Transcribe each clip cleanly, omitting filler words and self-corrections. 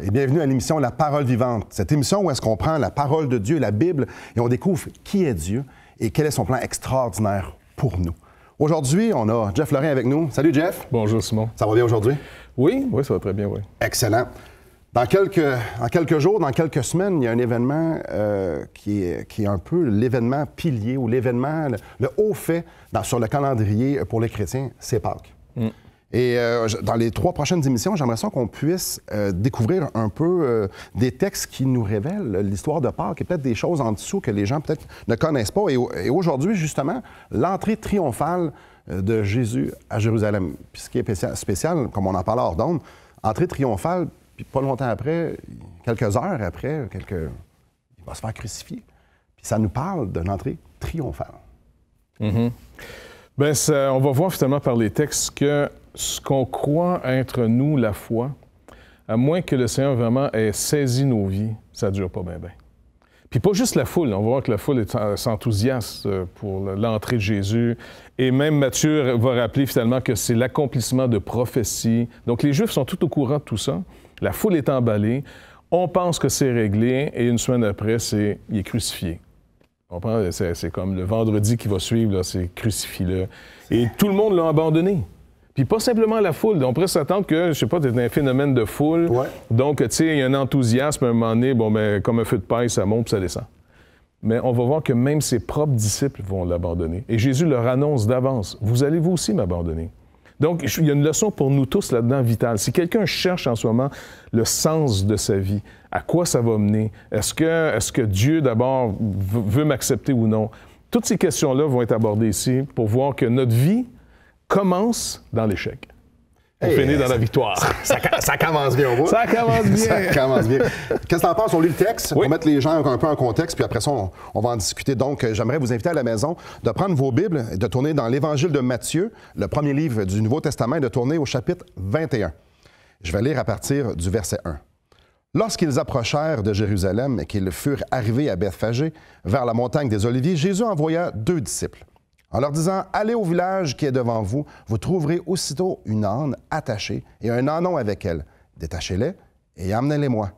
et bienvenue à l'émission La Parole vivante. Cette émission où est-ce qu'on prend la parole de Dieu, la Bible, et on découvre qui est Dieu et quel est son plan extraordinaire pour nous. Aujourd'hui, on a Jeff Lorrain avec nous. Salut Jeff. Bonjour Simon. Ça va bien aujourd'hui? Oui, ça va très bien, oui. Excellent. En quelques jours, dans quelques semaines, il y a un événement qui est un peu l'événement pilier ou l'événement, le haut fait sur le calendrier pour les chrétiens, c'est Pâques. Et dans les 3 prochaines émissions, j'aimerais ça qu'on puisse découvrir un peu des textes qui nous révèlent l'histoire de Pâques et peut-être des choses en dessous que les gens peut-être ne connaissent pas. Et aujourd'hui, justement, l'entrée triomphale de Jésus à Jérusalem. Puis ce qui est spécial, comme on en parlait hors d'onde, entrée triomphale, puis pas longtemps après, quelques heures après, il va se faire crucifier. Puis ça nous parle d'une entrée triomphale. Bien, on va voir finalement par les textes que ce qu'on croit être nous, la foi, à moins que le Seigneur vraiment ait saisi nos vies, ça ne dure pas bien. Puis pas juste la foule, on va voir que la foule s'enthousiaste pour l'entrée de Jésus. Et même Matthieu va rappeler finalement que c'est l'accomplissement de prophéties. Donc les Juifs sont tout au courant de tout ça. La foule est emballée, on pense que c'est réglé, et une semaine après, il est crucifié. On comprend? C'est comme le vendredi qui va suivre, là, c'est crucifie-le. Et tout le monde l'a abandonné. Puis pas simplement la foule. On pourrait s'attendre que, je sais pas, c'est un phénomène de foule. Ouais. Donc, tu sais, il y a un enthousiasme à un moment donné, comme un feu de paille, ça monte puis ça descend. Mais on va voir que même ses propres disciples vont l'abandonner. Et Jésus leur annonce d'avance, vous allez vous aussi m'abandonner. Donc, il y a une leçon pour nous tous là-dedans vitale. Si quelqu'un cherche en ce moment le sens de sa vie, à quoi ça va mener, est-ce que Dieu, d'abord, veut m'accepter ou non? Toutes ces questions-là vont être abordées ici pour voir que notre vie commence dans l'échec. On finit dans la victoire. Ça commence bien, on voit. Ça commence bien. Ça commence bien. Qu'est-ce que tu en penses? On lit le texte pour mettre les gens un peu en contexte, puis après ça, on va en discuter. Donc, j'aimerais vous inviter à la maison de prendre vos Bibles et de tourner dans l'Évangile de Matthieu, le premier livre du Nouveau Testament, et de tourner au chapitre 21. Je vais lire à partir du verset 1. Lorsqu'ils approchèrent de Jérusalem et qu'ils furent arrivés à Bethphagée, vers la montagne des Oliviers, Jésus envoya 2 disciples. En leur disant, « Allez au village qui est devant vous, vous trouverez aussitôt une âne attachée et un ânon avec elle. Détachez-les et amenez-les-moi.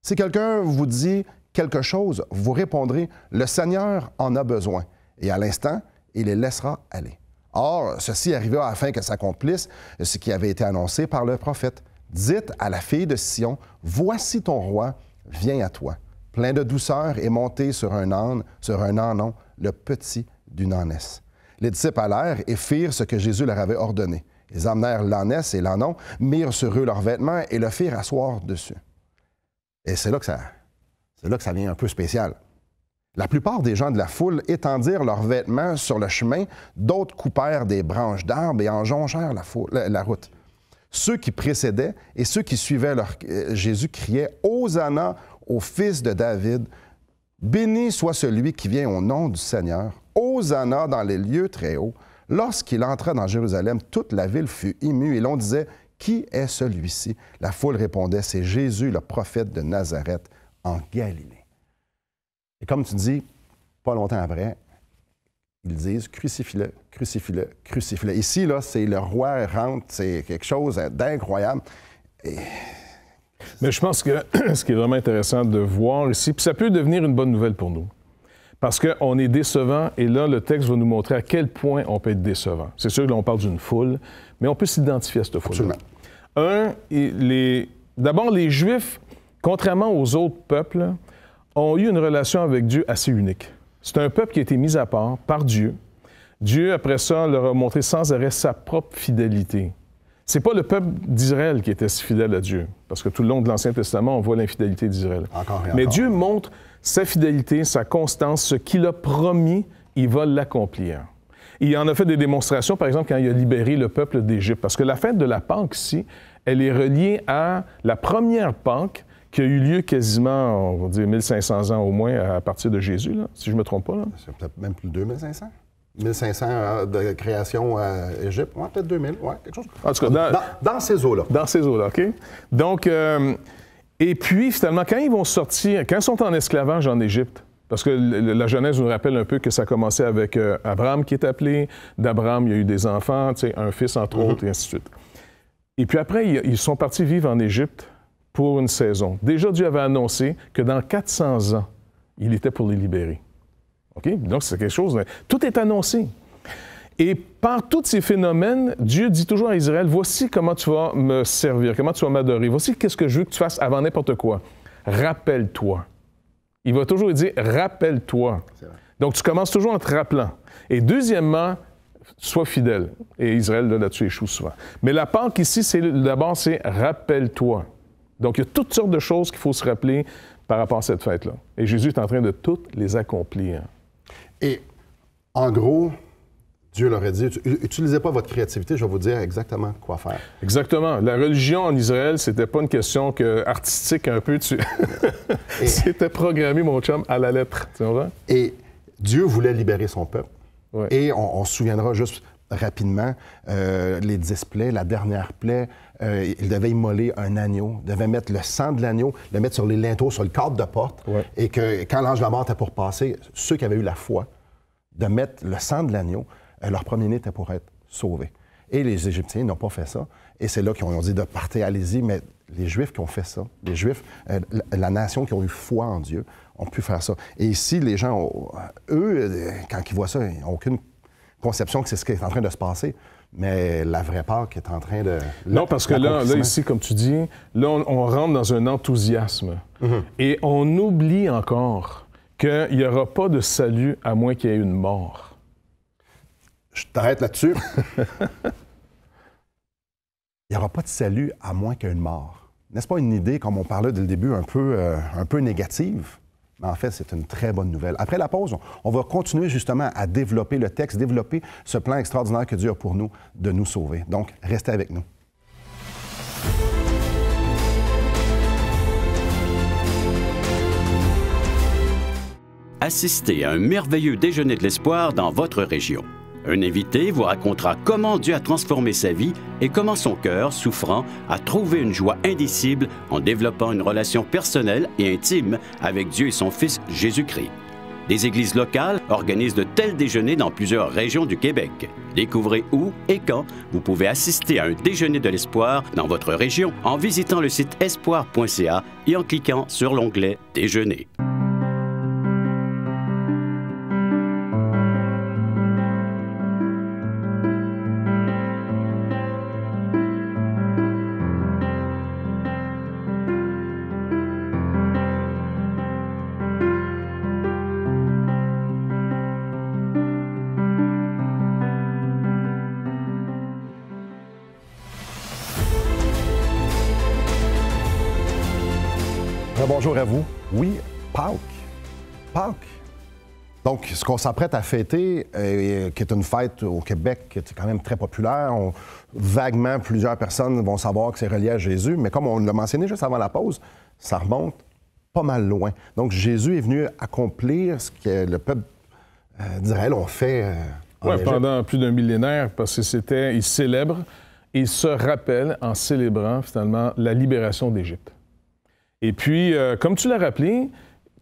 Si quelqu'un vous dit quelque chose, vous répondrez, « Le Seigneur en a besoin. » Et à l'instant, il les laissera aller. Or, ceci arriva afin que s'accomplisse ce qui avait été annoncé par le prophète. Dites à la fille de Sion, « Voici ton roi, viens à toi, plein de douceur et monté sur un âne, sur un ânon, le petit d'une ânesse. » Les disciples allèrent et firent ce que Jésus leur avait ordonné. Ils emmenèrent l'ânesse et l'ânon, mirent sur eux leurs vêtements et le firent asseoir dessus. Et c'est là que ça devient un peu spécial. La plupart des gens de la foule étendirent leurs vêtements sur le chemin, d'autres coupèrent des branches d'arbres et en jonchèrent la route. Ceux qui précédaient et ceux qui suivaient Jésus criaient « Hosanna au fils de David! Béni soit celui qui vient au nom du Seigneur! Hosanna dans les lieux très hauts! » Lorsqu'il entra dans Jérusalem, toute la ville fut émue et l'on disait « Qui est celui-ci? » La foule répondait « C'est Jésus, le prophète de Nazareth, en Galilée. » Et comme tu dis, pas longtemps après, ils disent « Crucifie-le, crucifie-le, crucifie-le. » Ici, là, c'est le roi rentre, c'est quelque chose d'incroyable. Mais je pense que ce qui est vraiment intéressant de voir ici, puis ça peut devenir une bonne nouvelle pour nous. Parce qu'on est décevant, et là, le texte va nous montrer à quel point on peut être décevant. C'est sûr que là, on parle d'une foule, mais on peut s'identifier à cette foule. D'abord, les Juifs, contrairement aux autres peuples, ont eu une relation avec Dieu assez unique. C'est un peuple qui a été mis à part par Dieu. Dieu, après ça, leur a montré sans arrêt sa propre fidélité. C'est pas le peuple d'Israël qui était si fidèle à Dieu, parce que tout le long de l'Ancien Testament, on voit l'infidélité d'Israël. Mais Dieu montre sa fidélité, sa constance, ce qu'il a promis, il va l'accomplir. Il en a fait des démonstrations, par exemple, quand il a libéré le peuple d'Égypte, parce que la fête de la Pâque ici, elle est reliée à la première Pâque qui a eu lieu quasiment, on va dire, 1500 ans au moins à partir de Jésus, là, si je ne me trompe pas. C'est peut-être même plus de 2500? 1500 de création à Égypte, ouais, peut-être 2000, ouais, quelque chose. En tout cas, dans ces eaux-là. Dans ces eaux-là, OK? Donc, et puis, finalement, quand ils vont sortir, quand ils sont en esclavage en Égypte, parce que la Genèse nous rappelle un peu que ça a commencé avec Abraham qui est appelé, d'Abraham, il y a eu des enfants, un fils entre autres, et ainsi de suite. Et puis après, ils sont partis vivre en Égypte pour une saison. Déjà, Dieu avait annoncé que dans 400 ans, il était pour les libérer. OK? Donc, c'est quelque chose... Tout est annoncé. Et par tous ces phénomènes, Dieu dit toujours à Israël, voici comment tu vas me servir, comment tu vas m'adorer. Voici qu'est-ce que je veux que tu fasses avant n'importe quoi. Rappelle-toi. Il va toujours dire, rappelle-toi. Donc, tu commences toujours en te rappelant. Et deuxièmement, sois fidèle. Et Israël, là-dessus, échoue souvent. Mais la Pâque ici, d'abord, c'est rappelle-toi. Donc, il y a toutes sortes de choses qu'il faut se rappeler par rapport à cette fête-là. Et Jésus est en train de toutes les accomplir. Et, en gros, Dieu leur a dit, utilisez pas votre créativité, je vais vous dire exactement quoi faire. Exactement. La religion en Israël, c'était pas une question artistique un peu. C'était programmé, mon chum, à la lettre. Tu vois? Et Dieu voulait libérer son peuple. Ouais. Et on se souviendra juste rapidement, les 10 plaies, la dernière plaie, il devait immoler un agneau, devait mettre le sang de l'agneau, le mettre sur les linteaux, sur le cadre de porte, et que quand l'ange de la mort était pour passer, ceux qui avaient eu la foi de mettre le sang de l'agneau, leur premier-né était pour être sauvé. Et les Égyptiens n'ont pas fait ça. Et c'est là qu'ils ont dit de partir, allez-y, mais les Juifs qui ont fait ça, les Juifs, la nation qui ont eu foi en Dieu, ont pu faire ça. Et ici, les gens, eux, quand ils voient ça, ils n'ont aucune conception que c'est ce qui est en train de se passer. Mais la vraie Pâque est en train de... Non, parce que là, ici, comme tu dis, là, on rentre dans un enthousiasme. Mm-hmm. Et on oublie encore qu'il n'y aura pas de salut à moins qu'il y ait une mort. Je t'arrête là-dessus. Il n'y aura pas de salut à moins qu'il y ait une mort. N'est-ce pas une idée, comme on parlait dès le début, un peu négative? Mais en fait, c'est une très bonne nouvelle. Après la pause, on va continuer justement à développer le texte, développer ce plan extraordinaire que Dieu a pour nous de nous sauver. Donc, restez avec nous. Assistez à un merveilleux déjeuner de l'espoir dans votre région. Un invité vous racontera comment Dieu a transformé sa vie et comment son cœur, souffrant, a trouvé une joie indicible en développant une relation personnelle et intime avec Dieu et son Fils Jésus-Christ. Des églises locales organisent de tels déjeuners dans plusieurs régions du Québec. Découvrez où et quand vous pouvez assister à un déjeuner de l'espoir dans votre région en visitant le site espoir.ca et en cliquant sur l'onglet « Déjeuner ». Bonjour à vous. Oui, Pâques. Pâques. Donc, ce qu'on s'apprête à fêter, qui est une fête au Québec qui est quand même très populaire, vaguement, plusieurs personnes vont savoir que c'est relié à Jésus, mais comme on l'a mentionné juste avant la pause, ça remonte pas mal loin. Donc, Jésus est venu accomplir ce que le peuple d'Israël ont fait pendant plus d'un millénaire, parce que ils célèbrent et ils se rappellent en célébrant finalement la libération d'Égypte. Et puis, comme tu l'as rappelé,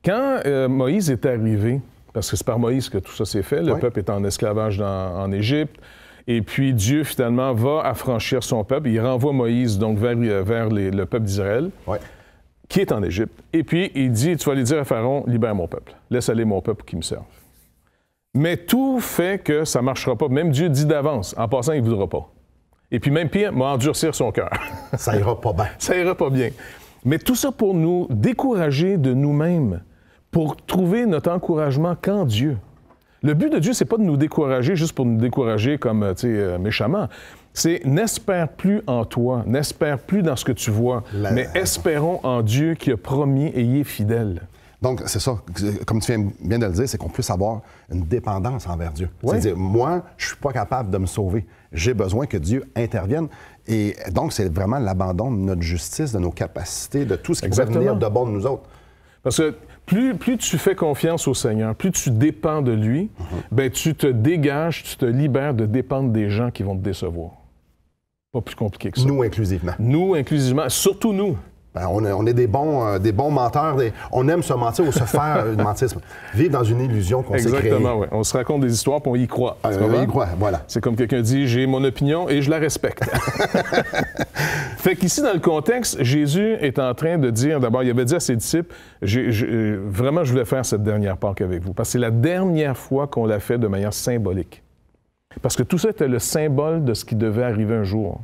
quand Moïse est arrivé, parce que c'est par Moïse que tout ça s'est fait, le peuple est en esclavage en Égypte, et puis Dieu, finalement, va affranchir son peuple. Il renvoie Moïse donc vers le peuple d'Israël, qui est en Égypte. Et puis, il dit, tu vas aller dire à Pharaon, libère mon peuple, laisse aller mon peuple qui me serve. Mais tout fait que ça ne marchera pas. Même Dieu dit d'avance, en passant, il ne voudra pas. Et puis même pire, m'a endurcir son cœur. Ça ira pas bien. Ça ira pas bien. Mais tout ça pour nous décourager de nous-mêmes, pour trouver notre encouragement qu'en Dieu. Le but de Dieu, c'est pas de nous décourager juste pour nous décourager comme, méchamment. C'est n'espère plus en toi, n'espère plus dans ce que tu vois, mais espérons en Dieu qui a promis et y est fidèle. Donc, c'est ça, comme tu viens bien de le dire, c'est qu'on puisse avoir une dépendance envers Dieu. C'est-à-dire, moi, je suis pas capable de me sauver. J'ai besoin que Dieu intervienne. Et donc, c'est vraiment l'abandon de notre justice, de nos capacités, de tout ce qui peut venir de bon de nous autres. Parce que plus tu fais confiance au Seigneur, plus tu dépends de lui, ben tu te dégages, tu te libères de dépendre des gens qui vont te décevoir. Pas plus compliqué que ça. Nous inclusivement. Nous inclusivement, surtout nous. On est des bons menteurs. On aime se mentir ou se faire mentir. Vivre dans une illusion qu'on s'est créée. Exactement, oui. On se raconte des histoires puis on y croit. On y croit, voilà. C'est comme quelqu'un dit, j'ai mon opinion et je la respecte. Fait qu'ici, dans le contexte, Jésus est en train de dire, d'abord, il avait dit à ses disciples, vraiment, je voulais faire cette dernière Pâque avec vous, parce que c'est la dernière fois qu'on l'a fait de manière symbolique. Parce que tout ça était le symbole de ce qui devait arriver un jour.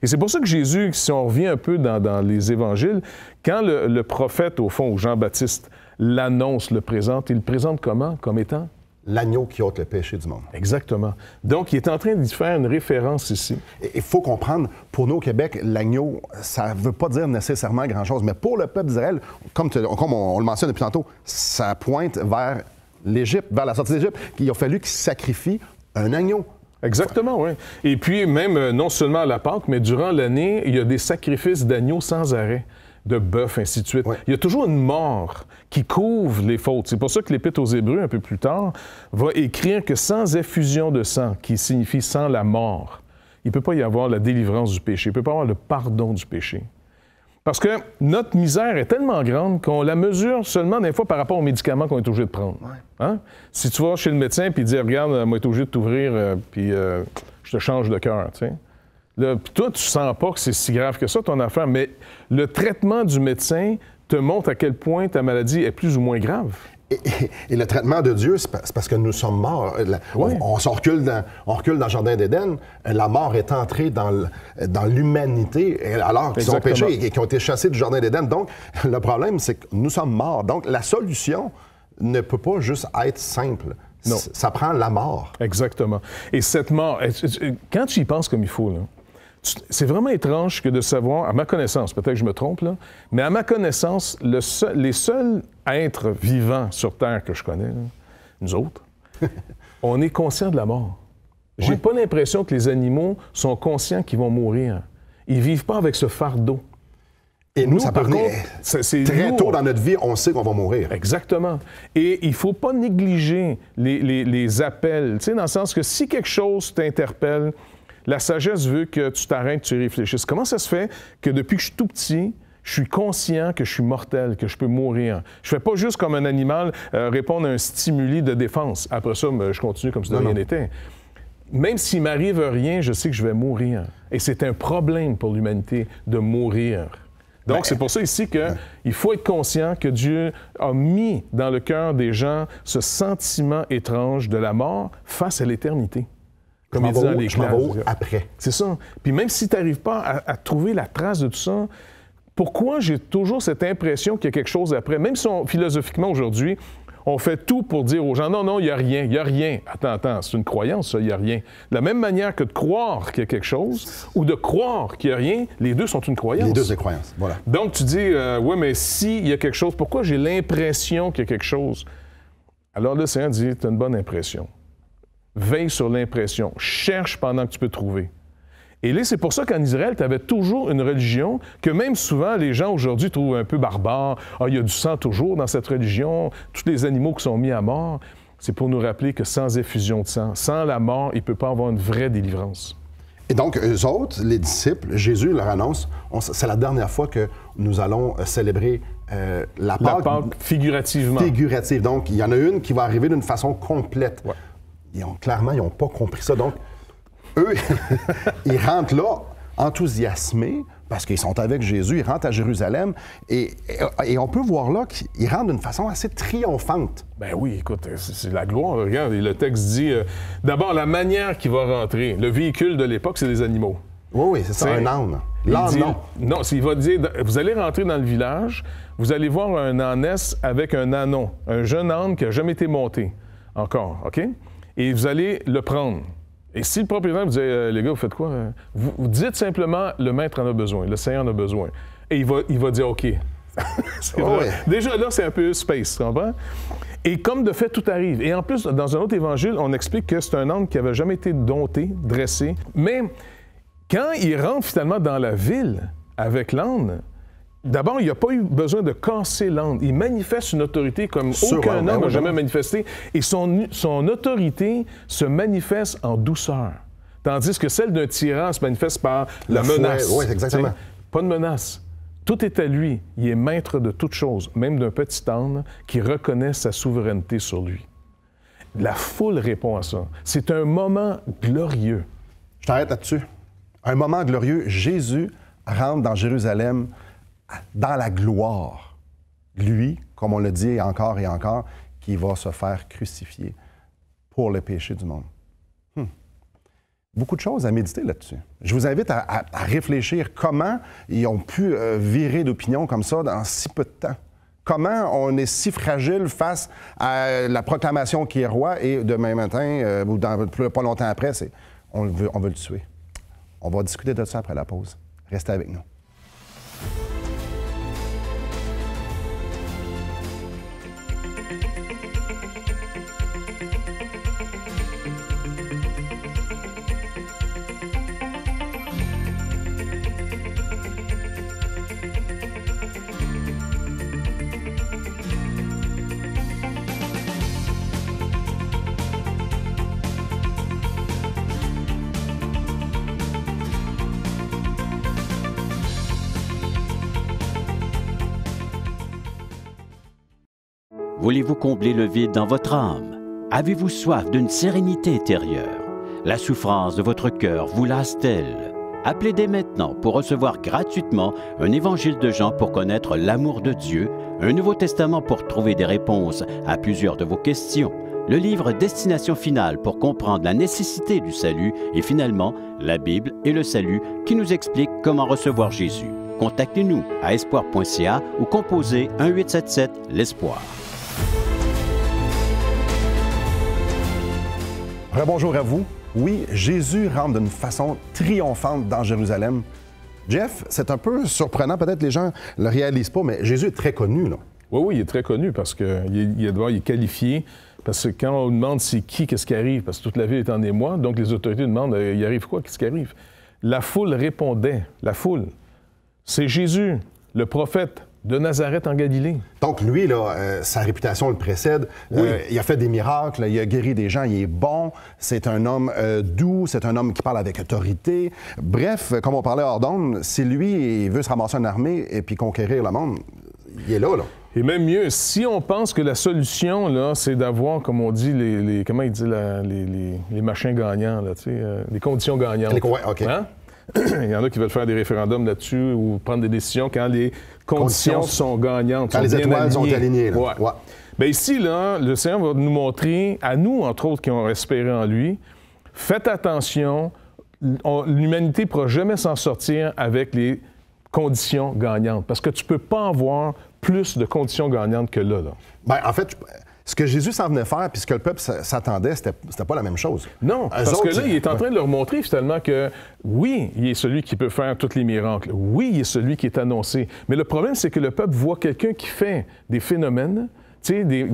Et c'est pour ça que Jésus, si on revient un peu dans les évangiles, quand le prophète, au fond, ou Jean-Baptiste, l'annonce, le présente, il le présente comment? Comme étant? L'agneau qui ôte le péché du monde. Exactement. Donc, il est en train d'y faire une référence ici. Il faut comprendre, pour nous au Québec, l'agneau, ça ne veut pas dire nécessairement grand-chose. Mais pour le peuple d'Israël, comme on le mentionne depuis tantôt, ça pointe vers l'Égypte, vers la sortie d'Égypte, qu'il a fallu qu'ils sacrifient un agneau. Exactement, oui. Et puis, même, non seulement à la Pâque, mais durant l'année, il y a des sacrifices d'agneaux sans arrêt, de bœuf, ainsi de suite. Oui. Il y a toujours une mort qui couvre les fautes. C'est pour ça que l'Épître aux Hébreux, un peu plus tard, va écrire que sans effusion de sang, qui signifie sans la mort, il ne peut pas y avoir la délivrance du péché, il ne peut pas y avoir le pardon du péché. Parce que notre misère est tellement grande qu'on la mesure seulement des fois par rapport aux médicaments qu'on est obligé de prendre. Ouais. Hein? Si tu vas chez le médecin et il dit « Regarde, moi, je suis obligé de t'ouvrir puis je te change de cœur. » Là, puis toi, tu sens pas que c'est si grave que ça, ton affaire, mais le traitement du médecin te montre à quel point ta maladie est plus ou moins grave. Et le traitement de Dieu, c'est parce que nous sommes morts. Oui. On recule dans le Jardin d'Éden. La mort est entrée dans l'humanité alors qu'ils ont péché et qu'ils ont été chassés du Jardin d'Éden. Donc, le problème, c'est que nous sommes morts. Donc, la solution ne peut pas juste être simple. Non. Ça prend la mort. Exactement. Et cette mort, quand tu y penses comme il faut, là, c'est vraiment étrange que de savoir, à ma connaissance, peut-être que je me trompe, là, mais à ma connaissance, les seuls êtres vivants sur Terre que je connais, là, nous autres, on est conscients de la mort. J'ai oui. Pas l'impression que les animaux sont conscients qu'ils vont mourir. Ils vivent pas avec ce fardeau. Et nous, ça peut venir très tôt dans notre vie, on sait qu'on va mourir. Exactement. Et il ne faut pas négliger les appels, tu sais, dans le sens que si quelque chose t'interpelle, la sagesse veut que tu t'arrêtes, tu réfléchisses. Comment ça se fait que depuis que je suis tout petit, je suis conscient que je suis mortel, que je peux mourir? Je ne fais pas juste comme un animal répondre à un stimuli de défense. Après ça, je continue comme si de rien n'était. Même s'il ne m'arrive rien, je sais que je vais mourir. Et c'est un problème pour l'humanité de mourir. Donc, c'est pour ça ici qu'il faut être conscient que Dieu a mis dans le cœur des gens ce sentiment étrange de la mort face à l'éternité. Comme il dit dans les classes. Après. C'est ça. Puis même si tu n'arrives pas à trouver la trace de tout ça, pourquoi j'ai toujours cette impression qu'il y a quelque chose après? Même si philosophiquement, aujourd'hui, on fait tout pour dire aux gens, non, il n'y a rien, il n'y a rien. Attends, c'est une croyance, ça, il n'y a rien. De la même manière que de croire qu'il y a quelque chose ou de croire qu'il n'y a rien, les deux sont une croyance. Les deux, c'est croyance, voilà. Donc, tu dis, oui, mais s'il y a quelque chose, pourquoi j'ai l'impression qu'il y a quelque chose? Alors, le Seigneur dit, tu as une bonne impression. Veille sur l'impression. Cherche pendant que tu peux trouver. Et là, c'est pour ça qu'en Israël, tu avais toujours une religion que même souvent, les gens aujourd'hui trouvent un peu barbare. Ah, il y a du sang toujours dans cette religion, tous les animaux qui sont mis à mort. C'est pour nous rappeler que sans effusion de sang, sans la mort, il ne peut pas avoir une vraie délivrance. Et donc, eux autres, les disciples, Jésus leur annonce, c'est la dernière fois que nous allons célébrer la Pâque. La Pâque figurativement. Figurative. Donc, il y en a une qui va arriver d'une façon complète. Ouais. Clairement, ils n'ont pas compris ça. Donc, eux, ils rentrent là enthousiasmés parce qu'ils sont avec Jésus, ils rentrent à Jérusalem et on peut voir là qu'ils rentrent d'une façon assez triomphante. Ben oui, écoute, c'est la gloire. Regarde, le texte dit, d'abord, la manière qu'il va rentrer. Le véhicule de l'époque, c'est les animaux. Oui, c'est ça, un âne. L'âne, non. Non, il va dire, vous allez rentrer dans le village, vous allez voir un ânesse avec un ânon, un jeune âne qui n'a jamais été monté encore, OK? Et vous allez le prendre. Et si le propriétaire vous dit, les gars, vous faites quoi? Vous dites simplement, le maître en a besoin, le Seigneur en a besoin. Et il va dire, OK. Ouais. Déjà, là, c'est un peu space, tu comprends? Et comme de fait, tout arrive. Et en plus, dans un autre évangile, on explique que c'est un âne qui n'avait jamais été dompté, dressé. Mais quand il rentre finalement dans la ville avec l'âne, d'abord, il n'a pas eu besoin de casser l'âne. Il manifeste une autorité comme aucun homme n'a jamais manifesté. Et son autorité se manifeste en douceur. Tandis que celle d'un tyran se manifeste par la menace. Oui, exactement. Pas de menace. Tout est à lui. Il est maître de toutes choses, même d'un petit âne qui reconnaît sa souveraineté sur lui. La foule répond à ça. C'est un moment glorieux. Je t'arrête là-dessus. Un moment glorieux. Jésus rentre dans Jérusalem dans la gloire. Lui, comme on le dit encore et encore, qui va se faire crucifier pour le péché du monde. Beaucoup de choses à méditer là-dessus. Je vous invite à réfléchir comment ils ont pu virer d'opinion comme ça dans si peu de temps. Comment on est si fragile face à la proclamation qui est roi et demain matin, ou pas longtemps après, on veut le tuer. On va discuter de ça après la pause. Restez avec nous. Voulez-vous combler le vide dans votre âme? Avez-vous soif d'une sérénité intérieure? La souffrance de votre cœur vous lasse-t-elle? Appelez dès maintenant pour recevoir gratuitement un évangile de Jean pour connaître l'amour de Dieu, un Nouveau Testament pour trouver des réponses à plusieurs de vos questions, le livre Destination finale pour comprendre la nécessité du salut et finalement la Bible et le salut qui nous explique comment recevoir Jésus. Contactez-nous à espoir.ca ou composez 1-877-l'Espoir. Rebonjour à vous. Oui, Jésus rentre d'une façon triomphante dans Jérusalem. Jeff, c'est un peu surprenant, peut-être les gens ne le réalisent pas, mais Jésus est très connu, là. Oui, il est très connu parce qu'il est qualifié. Parce que quand on demande c'est qui, qu'est-ce qui arrive, parce que toute la ville est en émoi, donc les autorités demandent il arrive quoi, qu'est-ce qui arrive? La foule répondait, la foule. C'est Jésus, le prophète de Nazareth en Galilée. Donc lui, là, sa réputation le précède. Oui. Il a fait des miracles, il a guéri des gens, il est bon. C'est un homme doux, c'est un homme qui parle avec autorité. Bref, comme on parlait hors d'onde, si lui il veut se ramasser une armée et puis conquérir le monde, il est là, là. Et même mieux, si on pense que la solution, là, c'est d'avoir, comme on dit, comment il dit, les machins gagnants, là, tu sais, les conditions gagnantes. OK. Hein? Il y en a qui veulent faire des référendums là-dessus ou prendre des décisions quand les conditions sont gagnantes. Quand les étoiles sont alignées. Là. Ouais. Ouais. Bien ici, là, le Seigneur va nous montrer, à nous, entre autres, qui ont espéré en lui, faites attention, l'humanité ne pourra jamais s'en sortir avec les conditions gagnantes. Parce que tu ne peux pas avoir plus de conditions gagnantes que là. Bien, en fait, ce que Jésus s'en venait faire puis ce que le peuple s'attendait, c'était pas la même chose. Non, parce que là, il est en train de leur montrer finalement que oui, il est celui qui peut faire tous les miracles. Oui, il est celui qui est annoncé. Mais le problème, c'est que le peuple voit quelqu'un qui fait des phénomènes, tu sais,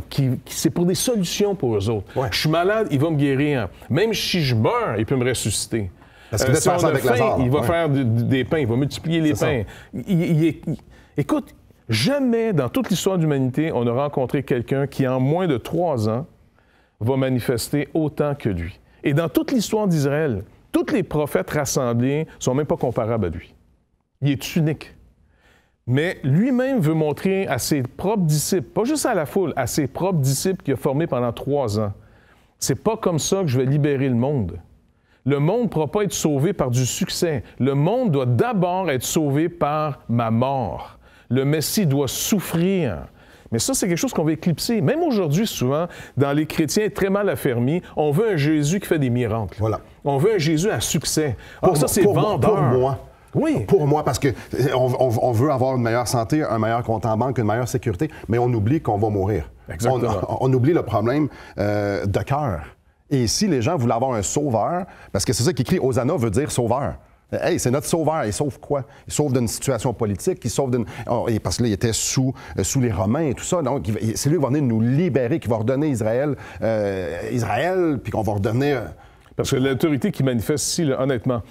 c'est pour des solutions pour eux autres. Ouais. Je suis malade, il va me guérir. Même si je meurs, il peut me ressusciter. Parce qu'il si on a avec faim, Lazare, il va faire des pains, il va multiplier les pains. Écoute, jamais dans toute l'histoire de l'humanité, on a rencontré quelqu'un qui, en moins de 3 ans, va manifester autant que lui. Et dans toute l'histoire d'Israël, tous les prophètes rassemblés ne sont même pas comparables à lui. Il est unique. Mais lui-même veut montrer à ses propres disciples, pas juste à la foule, à ses propres disciples qu'il a formés pendant 3 ans. C'est pas comme ça que je vais libérer le monde. Le monde ne pourra pas être sauvé par du succès. Le monde doit d'abord être sauvé par ma mort. Le Messie doit souffrir. Mais ça, c'est quelque chose qu'on va éclipser. Même aujourd'hui, souvent, dans les chrétiens très mal affermis, on veut un Jésus qui fait des miracles. Voilà. On veut un Jésus à succès. Pour ça, c'est vendeur. Pour moi. Oui. Pour moi, parce qu'on veut avoir une meilleure santé, un meilleur compte en banque, une meilleure sécurité, mais on oublie qu'on va mourir. Exactement. On oublie le problème de cœur. Et ici, les gens voulaient avoir un sauveur, parce que c'est ça qu'écrit Hosanna veut dire sauveur. Hey, c'est notre sauveur. Il sauve quoi? Il sauve d'une situation politique, il sauve d'une... parce que là, il était sous les Romains et tout ça. Donc, c'est lui qui va venir nous libérer, qui va redonner Israël, puis qu'on va redonner... Parce que l'autorité qui manifeste ici, là, honnêtement,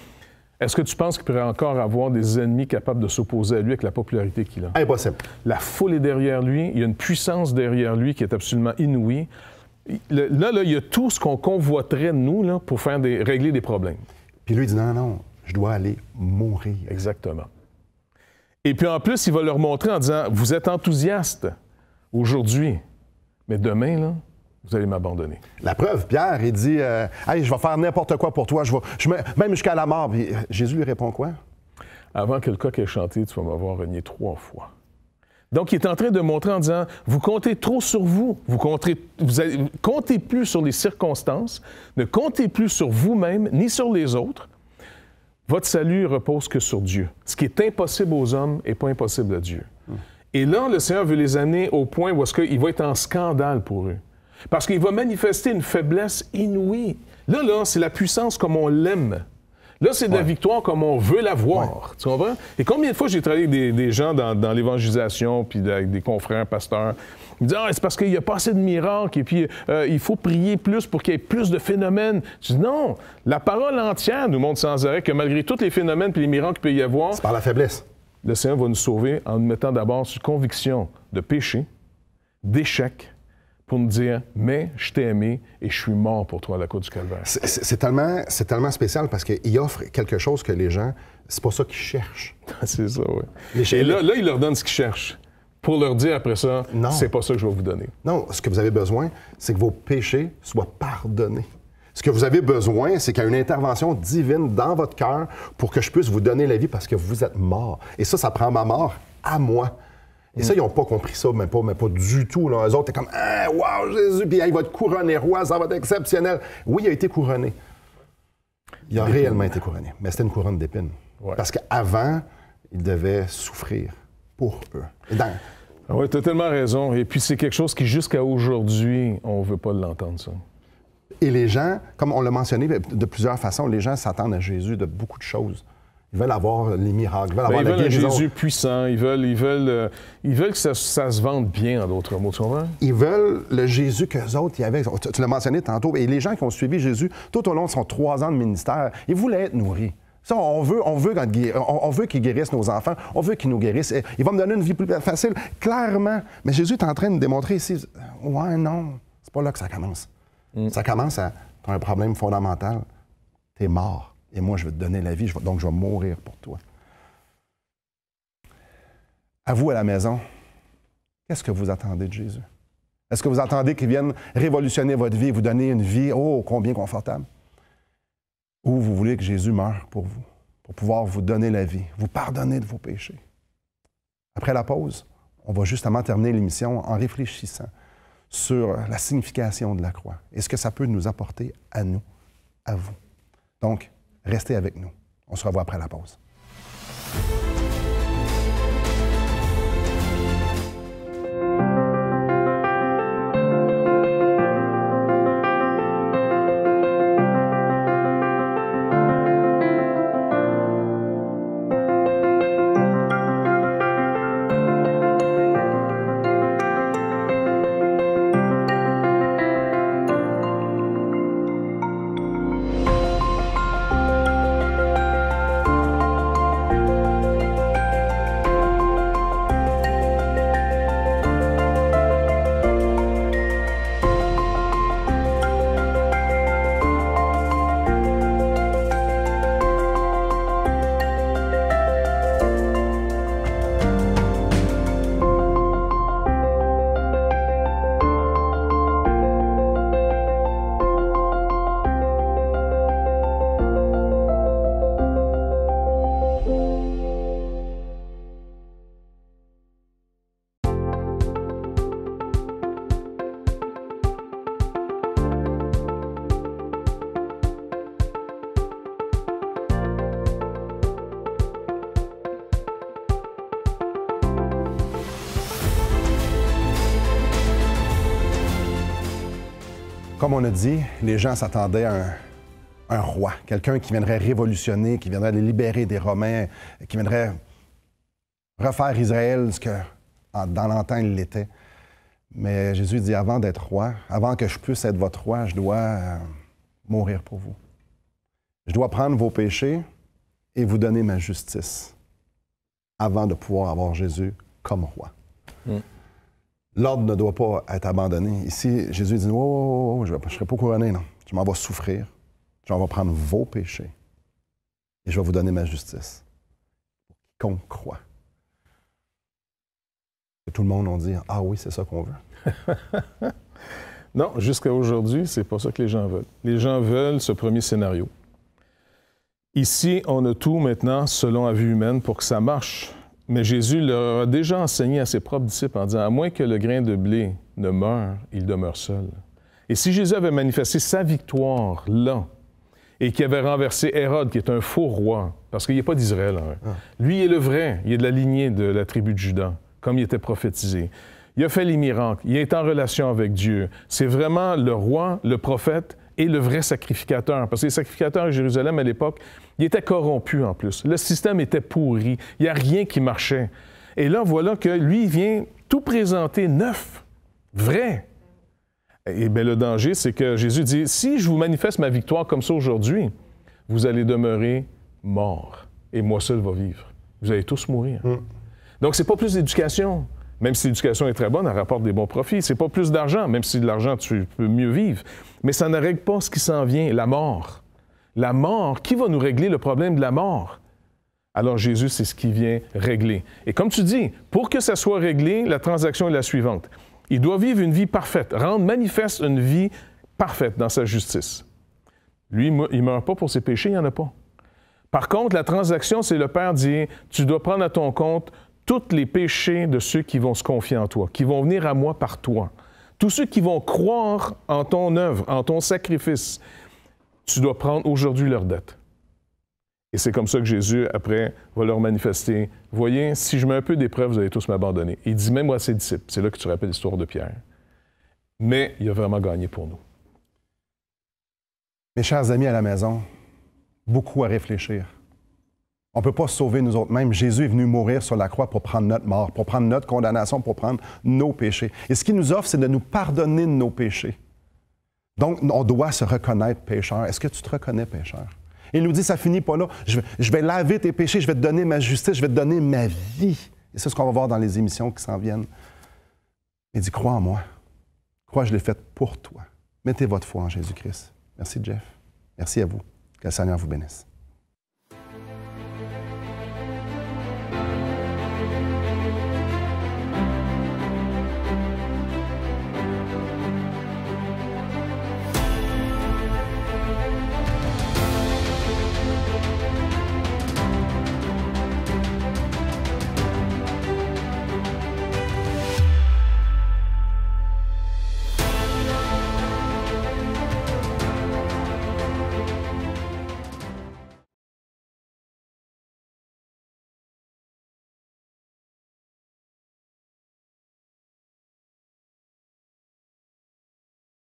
est-ce que tu penses qu'il pourrait encore avoir des ennemis capables de s'opposer à lui avec la popularité qu'il a? Impossible. La foule est derrière lui. Il y a une puissance derrière lui qui est absolument inouïe. Là, il y a tout ce qu'on convoiterait de nous là, pour régler des problèmes. Puis lui, il dit non, je dois aller mourir. Exactement. Et puis en plus, il va leur montrer en disant, vous êtes enthousiastes aujourd'hui, mais demain, là, vous allez m'abandonner. La preuve, Pierre, il dit, hey, je vais faire n'importe quoi pour toi, même jusqu'à la mort. Puis Jésus lui répond quoi? Avant que le coq ait chanté, tu vas m'avoir renié 3 fois. Donc, il est en train de montrer en disant, vous comptez trop sur vous. Comptez plus sur les circonstances, ne comptez plus sur vous-même, ni sur les autres. Votre salut repose que sur Dieu. Ce qui est impossible aux hommes n'est pas impossible à Dieu. Et là, le Seigneur veut les amener au point où est-ce qu'il va être en scandale pour eux. Parce qu'il va manifester une faiblesse inouïe. Là, c'est la puissance comme on l'aime. Là, c'est de la victoire comme on veut la voir. Tu comprends? Et combien de fois j'ai travaillé avec des gens dans l'évangélisation, puis avec des confrères, pasteurs, ils me disent « Ah, c'est parce qu'il n'y a pas assez de miracles, et puis il faut prier plus pour qu'il y ait plus de phénomènes. » Je dis « Non, la parole entière nous montre sans arrêt que malgré tous les phénomènes et les miracles qu'il peut y avoir... » C'est par la faiblesse. Le Seigneur va nous sauver en nous mettant d'abord sur conviction de péché, d'échec, pour nous dire « Mais je t'ai aimé et je suis mort pour toi à la croix du Calvaire. » C'est tellement spécial parce qu'il offre quelque chose que les gens, c'est pas ça qu'ils cherchent. C'est ça, oui. Et là, il leur donne ce qu'ils cherchent pour leur dire après ça « C'est pas ça que je vais vous donner. » Non, ce que vous avez besoin, c'est que vos péchés soient pardonnés. Ce que vous avez besoin, c'est qu'il y ait une intervention divine dans votre cœur pour que je puisse vous donner la vie parce que vous êtes mort. Et ça prend ma mort à moi. Et ça, ils n'ont pas compris ça, mais pas du tout. Là. Eux autres, t'es comme « Ah, wow, Jésus! » Puis il va être couronné roi, ça va être exceptionnel. Oui, il a été couronné. Il a réellement été couronné. Mais c'était une couronne d'épines. Ouais. Parce qu'avant, il devait souffrir pour eux. Oui, tu as tellement raison. Et puis, c'est quelque chose qui, jusqu'à aujourd'hui, on ne veut pas l'entendre, ça. Et les gens, comme on l'a mentionné de plusieurs façons, les gens s'attendent à Jésus de beaucoup de choses. Ils veulent avoir les miracles, ils veulent avoir la guérison. Un Jésus puissant, ils veulent que ça se vende bien, en d'autres mots, tu comprends? Ils veulent le Jésus qu'eux autres, il y avait. Tu l'as mentionné tantôt, et les gens qui ont suivi Jésus tout au long de son 3 ans de ministère, ils voulaient être nourris. Ça, on veut qu'il guérisse nos enfants, on veut qu'il nous guérisse. Il va me donner une vie plus facile, clairement. Mais Jésus est en train de démontrer ici, ouais, non, c'est pas là que ça commence. Ça commence à, t'as un problème fondamental, t'es mort. Et moi, je vais te donner la vie, donc je vais mourir pour toi. À vous, à la maison, qu'est-ce que vous attendez de Jésus? Est-ce que vous attendez qu'il vienne révolutionner votre vie et vous donner une vie, oh, combien confortable? Ou vous voulez que Jésus meure pour vous, pour pouvoir vous donner la vie, vous pardonner de vos péchés? Après la pause, on va justement terminer l'émission en réfléchissant sur la signification de la croix et ce que ça peut nous apporter à nous, à vous. Donc, restez avec nous. On se revoit après la pause. Comme on a dit, les gens s'attendaient à un roi, quelqu'un qui viendrait révolutionner, qui viendrait les libérer des Romains, qui viendrait refaire Israël ce que dans l'antan il l'était. Mais Jésus dit, avant d'être roi, avant que je puisse être votre roi, je dois mourir pour vous. Je dois prendre vos péchés et vous donner ma justice avant de pouvoir avoir Jésus comme roi. L'ordre ne doit pas être abandonné. Ici, Jésus dit, oh, je ne serai pas couronné, non. Je m'en vais souffrir. Je m'en vais prendre vos péchés. Et je vais vous donner ma justice. Pour quiconque croit. Et tout le monde, on dit, ah oui, c'est ça qu'on veut. Non, jusqu'à aujourd'hui, c'est pas ça que les gens veulent. Les gens veulent ce premier scénario. Ici, on a tout maintenant selon la vue humaine pour que ça marche. Mais Jésus leur a déjà enseigné à ses propres disciples en disant, à moins que le grain de blé ne meure, il demeure seul. Et si Jésus avait manifesté sa victoire là, et qu'il avait renversé Hérode, qui est un faux roi, parce qu'il n'est pas d'Israël, hein. Lui, il est le vrai, il est de la lignée de la tribu de Juda, comme il était prophétisé. Il a fait les miracles, il est en relation avec Dieu. C'est vraiment le roi, le prophète et le vrai sacrificateur. Parce que les sacrificateurs à Jérusalem, à l'époque, ils étaient corrompus en plus. Le système était pourri. Il n'y a rien qui marchait. Et là, voilà que lui, il vient tout présenter neuf, vrai. Et bien, le danger, c'est que Jésus dit, si je vous manifeste ma victoire comme ça aujourd'hui, vous allez demeurer morts. Et moi seul va vivre. Vous allez tous mourir. Donc, c'est pas plus d'éducation. Même si l'éducation est très bonne, elle rapporte des bons profits. C'est pas plus d'argent, même si de l'argent, tu peux mieux vivre. Mais ça ne règle pas ce qui s'en vient, la mort. La mort, qui va nous régler le problème de la mort? Alors Jésus, c'est ce qui vient régler. Et comme tu dis, pour que ça soit réglé, la transaction est la suivante. Il doit vivre une vie parfaite, rendre manifeste une vie parfaite dans sa justice. Lui, il ne meurt pas pour ses péchés, il n'y en a pas. Par contre, la transaction, c'est le Père dit, tu dois prendre à ton compte tous les péchés de ceux qui vont se confier en toi, qui vont venir à moi par toi. Tous ceux qui vont croire en ton œuvre, en ton sacrifice, tu dois prendre aujourd'hui leur dette. Et c'est comme ça que Jésus, après, va leur manifester. Voyez, si je mets un peu d'épreuve, vous allez tous m'abandonner. Il dit même à ses disciples. C'est là que tu rappelles l'histoire de Pierre. Mais il a vraiment gagné pour nous. Mes chers amis à la maison, beaucoup à réfléchir. On ne peut pas se sauver nous autres mêmes. Jésus est venu mourir sur la croix pour prendre notre mort, pour prendre notre condamnation, pour prendre nos péchés. Et ce qu'il nous offre, c'est de nous pardonner de nos péchés. Donc, on doit se reconnaître pécheur. Est-ce que tu te reconnais pécheur? Il nous dit, ça finit pas là. Je vais laver tes péchés, je vais te donner ma justice, je vais te donner ma vie. Et c'est ce qu'on va voir dans les émissions qui s'en viennent. Il dit, crois en moi. Crois, je l'ai fait pour toi. Mettez votre foi en Jésus-Christ. Merci, Jeff. Merci à vous. Que le Seigneur vous bénisse.